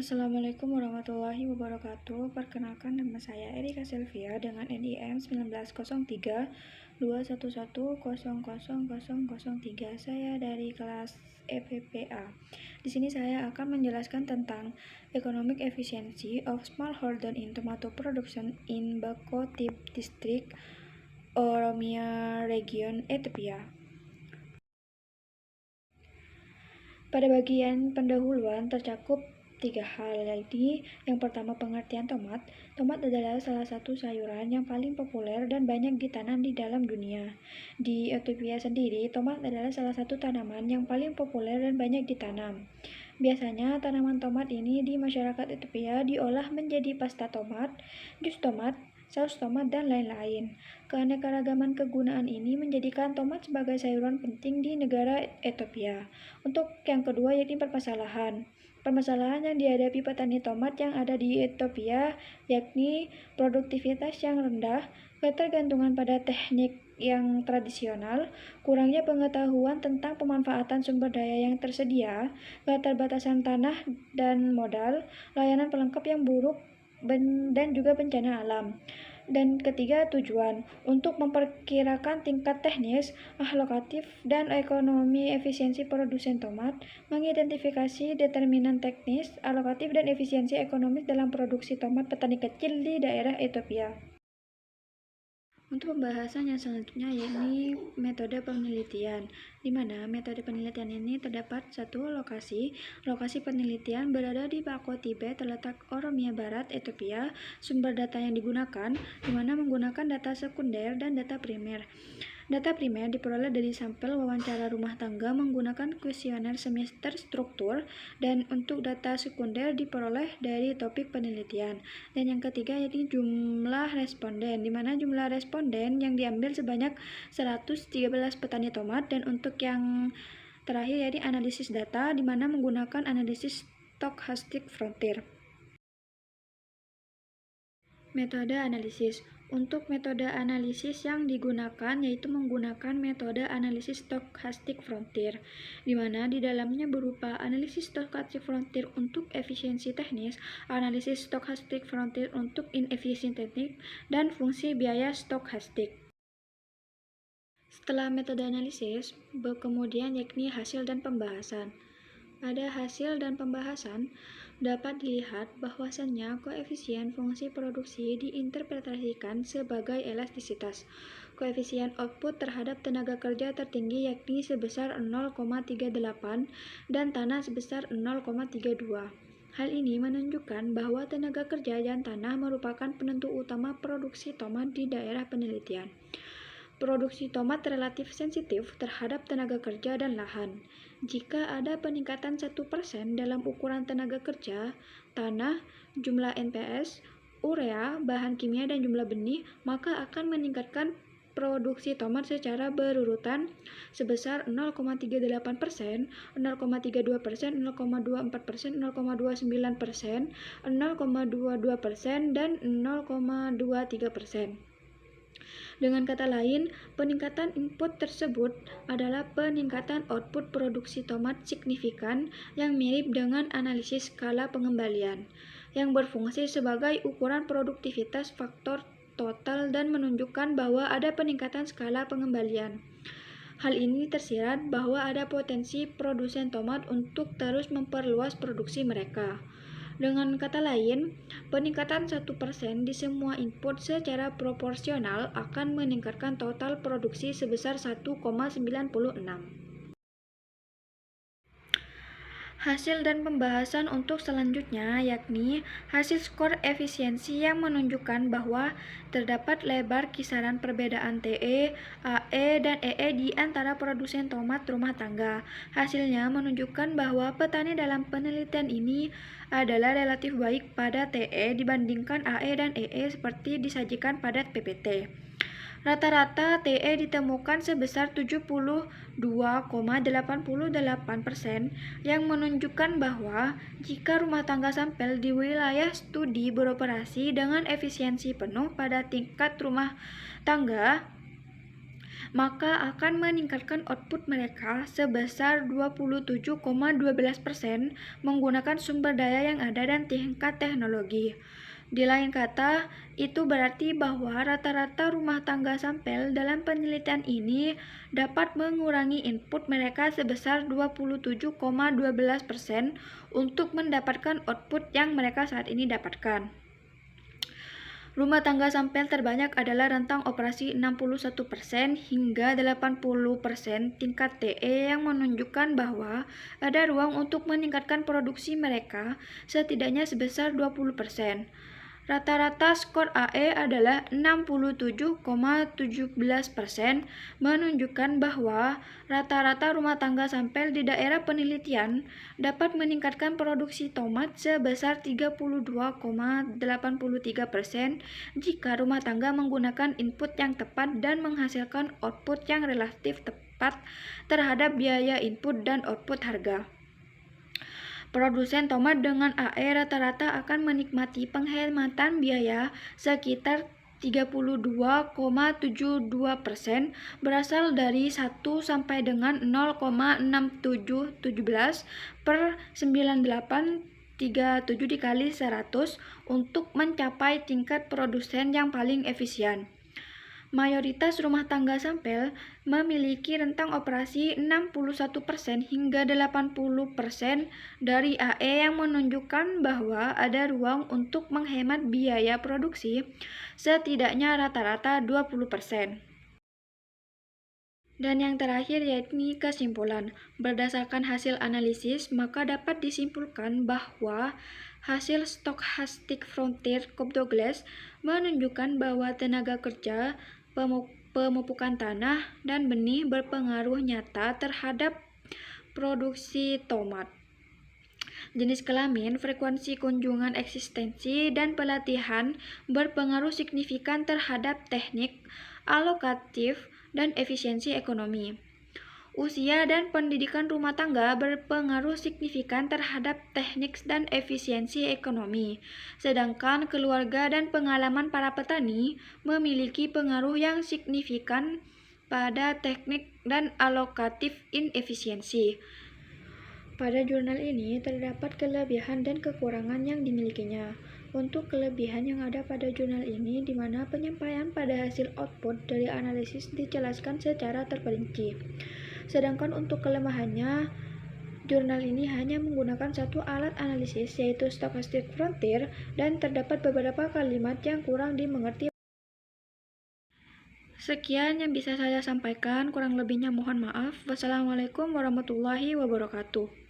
Assalamualaikum warahmatullahi wabarakatuh. Perkenalkan, nama saya Erika Sylvia dengan NIM 190321100003. Saya dari kelas EPPA. Di sini saya akan menjelaskan tentang Economic Efficiency of Smallholder in Tomato Production in Bakotip District, Oromia Region, Ethiopia. Pada bagian pendahuluan tercakup 3 hal, yaitu yang pertama pengertian tomat. Tomat adalah salah satu sayuran yang paling populer dan banyak ditanam di dalam dunia. Di Ethiopia sendiri, tomat adalah salah satu tanaman yang paling populer dan banyak ditanam. Biasanya tanaman tomat ini di masyarakat Ethiopia diolah menjadi pasta tomat, jus tomat, saus tomat, dan lain-lain. Keanekaragaman kegunaan ini menjadikan tomat sebagai sayuran penting di negara Ethiopia. Untuk yang kedua, yaitu permasalahan. Permasalahan yang dihadapi petani tomat yang ada di Ethiopia yakni produktivitas yang rendah, ketergantungan pada teknik yang tradisional, kurangnya pengetahuan tentang pemanfaatan sumber daya yang tersedia, keterbatasan tanah dan modal, layanan pelengkap yang buruk, dan juga bencana alam. Dan ketiga, tujuan untuk memperkirakan tingkat teknis, alokatif, dan ekonomi efisiensi produsen tomat, mengidentifikasi determinan teknis, alokatif, dan efisiensi ekonomis dalam produksi tomat petani kecil di daerah Ethiopia. Untuk pembahasan yang selanjutnya yakni metode penelitian, di mana metode penelitian ini terdapat satu lokasi. Lokasi penelitian berada di Bakotip, terletak Oromia Barat, Ethiopia. Sumber data yang digunakan, di mana menggunakan data sekunder dan data primer. Data primer diperoleh dari sampel wawancara rumah tangga menggunakan kuesioner semester struktur, dan untuk data sekunder diperoleh dari topik penelitian. Dan yang ketiga yaitu jumlah responden, di mana jumlah responden yang diambil sebanyak 113 petani tomat. Dan untuk yang terakhir yaitu analisis data, di mana menggunakan analisis stochastic frontier. Metode analisis. Untuk metode analisis yang digunakan yaitu menggunakan metode analisis stochastic frontier, di mana di dalamnya berupa analisis stochastic frontier untuk efisiensi teknis, analisis stochastic frontier untuk inefisiensi teknik, dan fungsi biaya stochastic. Setelah metode analisis, kemudian yakni hasil dan pembahasan. Pada hasil dan pembahasan, dapat dilihat bahwasannya koefisien fungsi produksi diinterpretasikan sebagai elastisitas. Koefisien output terhadap tenaga kerja tertinggi yakni sebesar 0,38 dan tanah sebesar 0,32. Hal ini menunjukkan bahwa tenaga kerja dan tanah merupakan penentu utama produksi tomat di daerah penelitian. Produksi tomat relatif sensitif terhadap tenaga kerja dan lahan. Jika ada peningkatan 1% dalam ukuran tenaga kerja, tanah, jumlah NPS, urea, bahan kimia, dan jumlah benih, maka akan meningkatkan produksi tomat secara berurutan sebesar 0,38%, 0,32%, 0,24%, 0,29%, 0,22%, dan 0,23%. Dengan kata lain, peningkatan input tersebut adalah peningkatan output produksi tomat signifikan yang mirip dengan analisis skala pengembalian, yang berfungsi sebagai ukuran produktivitas faktor total dan menunjukkan bahwa ada peningkatan skala pengembalian. Hal ini tersirat bahwa ada potensi produsen tomat untuk terus memperluas produksi mereka. Dengan kata lain, peningkatan 1% di semua input secara proporsional akan meningkatkan total produksi sebesar 1,96. Hasil dan pembahasan untuk selanjutnya yakni hasil skor efisiensi yang menunjukkan bahwa terdapat lebar kisaran perbedaan TE, AE, dan EE di antara produsen tomat rumah tangga. Hasilnya menunjukkan bahwa petani dalam penelitian ini adalah relatif baik pada TE dibandingkan AE dan EE seperti disajikan pada PPT. Rata-rata TE ditemukan sebesar 72,88%, yang menunjukkan bahwa jika rumah tangga sampel di wilayah studi beroperasi dengan efisiensi penuh pada tingkat rumah tangga, maka akan meningkatkan output mereka sebesar 27,12% menggunakan sumber daya yang ada dan tingkat teknologi. Di lain kata, itu berarti bahwa rata-rata rumah tangga sampel dalam penelitian ini dapat mengurangi input mereka sebesar 27,12% untuk mendapatkan output yang mereka saat ini dapatkan. Rumah tangga sampel terbanyak adalah rentang operasi 61% hingga 80% tingkat TE yang menunjukkan bahwa ada ruang untuk meningkatkan produksi mereka setidaknya sebesar 20%. Rata-rata skor AE adalah 67,17%, menunjukkan bahwa rata-rata rumah tangga sampel di daerah penelitian dapat meningkatkan produksi tomat sebesar 32,83% jika rumah tangga menggunakan input yang tepat dan menghasilkan output yang relatif tepat terhadap biaya input dan output harga. Produsen tomat dengan AE rata-rata akan menikmati penghematan biaya sekitar 32,72% berasal dari 1 sampai dengan 0,6717 per 9837 dikali 100 untuk mencapai tingkat produsen yang paling efisien. Mayoritas rumah tangga sampel memiliki rentang operasi 61% hingga 80% dari AE yang menunjukkan bahwa ada ruang untuk menghemat biaya produksi setidaknya rata-rata 20%. Dan yang terakhir yakni kesimpulan. Berdasarkan hasil analisis, maka dapat disimpulkan bahwa hasil Stochastic Frontier Cobb-Douglas menunjukkan bahwa tenaga kerja, pemupukan tanah, dan benih berpengaruh nyata terhadap produksi tomat. Jenis kelamin, frekuensi kunjungan eksistensi, dan pelatihan berpengaruh signifikan terhadap teknik, alokatif, dan efisiensi ekonomi. Usia dan pendidikan rumah tangga berpengaruh signifikan terhadap teknik dan efisiensi ekonomi, sedangkan keluarga dan pengalaman para petani memiliki pengaruh yang signifikan pada teknik dan alokatif inefisiensi. Pada jurnal ini terdapat kelebihan dan kekurangan yang dimilikinya. Untuk kelebihan yang ada pada jurnal ini, di mana penyampaian pada hasil output dari analisis dijelaskan secara terperinci. Sedangkan untuk kelemahannya, jurnal ini hanya menggunakan satu alat analisis, yaitu Stochastic Frontier, dan terdapat beberapa kalimat yang kurang dimengerti. Sekian yang bisa saya sampaikan, kurang lebihnya mohon maaf. Wassalamualaikum warahmatullahi wabarakatuh.